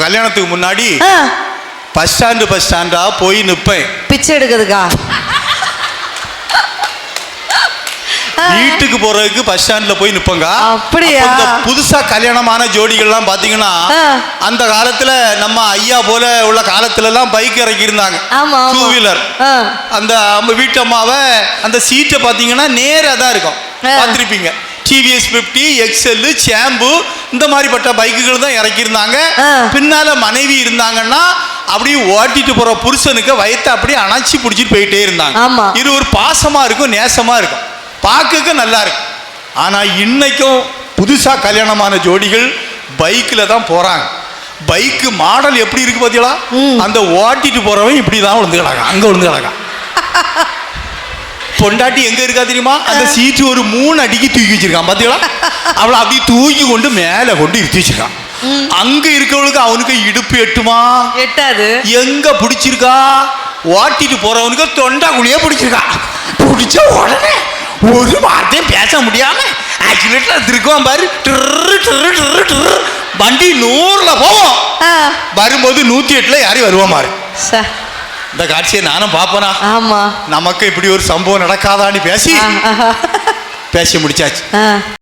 கல்யாணத்துக்கு முன்னாடி பஸ் ஸ்டாண்டா போய் நிப்பேன். பிச்சை எடுக்கிறதுக்கா? வீட்டுக்கு போறதுக்கு பஸ் ஸ்டாண்ட்ல போய் நிப்பங்க. அப்படியா? புதுசா கல்யாணமான ஜோடிகள்லாம் பாத்தீங்கன்னா அந்த காலத்துல நம்ம ஐயா போல உள்ள காலத்துல எல்லாம் பைக் இறக்கி இருந்தாங்க, 2 வீலர். அந்த வீட்டு அம்மாவை அந்த சீட்டை பாத்தீங்கன்னா நேரா தான் இருக்கும், பார்த்திருப்பீங்க. டிவிஎஸ் 50, எக்ஸல், சாம்பு இந்த மாதிரிப்பட்ட பைக்குகள் தான் இறக்கியிருந்தாங்க. பின்னால மனைவி இருந்தாங்கன்னா அப்படியே ஓட்டிட்டு போற புருஷனுக்கு வயத்தை அப்படியே அணைச்சி பிடிச்சிட்டு போயிட்டே இருந்தாங்க. இது ஒரு பாசமா இருக்கும், நேசமா இருக்கும், பார்க்க நல்லா இருக்கும். ஆனா இன்னைக்கும் புதுசா கல்யாணமான ஜோடிகள் பைக்ல தான் போறாங்க. பைக்கு மாடல் எப்படி இருக்கு பாத்தீங்களா? அந்த ஓட்டிட்டு போறவன் இப்படிதான் விழுந்து கிடக்கான், அங்க விழுந்து கிடக்கான். பொண்டாட்டி எங்க இருக்கா தெரியுமா? அந்த சீட்டு ஒரு 3 அடிக்கு தூக்கி வச்சிருக்கான் பாத்தீங்களா? அவளை அப்படி தூக்கி கொண்டு மேல கொண்டு இருத்தி வச்சிருக்கான். அங்க இருக்கவளுக்கு அவனுக்கு இடுப்பு எட்டுமா? எட்டாது. எங்க பிடிச்சிருக்கா? ஓட்டிட்டு போறவனுக்கு தொண்டாக்குழியே பிடிச்சிருக்கா. பிடிச்ச உடனே ஒரு வார்த்தையும் பேச முடியாம ஆக்சிலேட்டர் திருக்குவான் பாரு. வண்டி 100ல போவோம், வரும்போது 108ல யாரி வருவோம் பாரு. இந்த காட்சியை நானும் பாப்பனா? ஆமா. நமக்கு இப்படி ஒரு சம்பவம் நடக்காதான்னு பேசி முடிச்சாச்சு.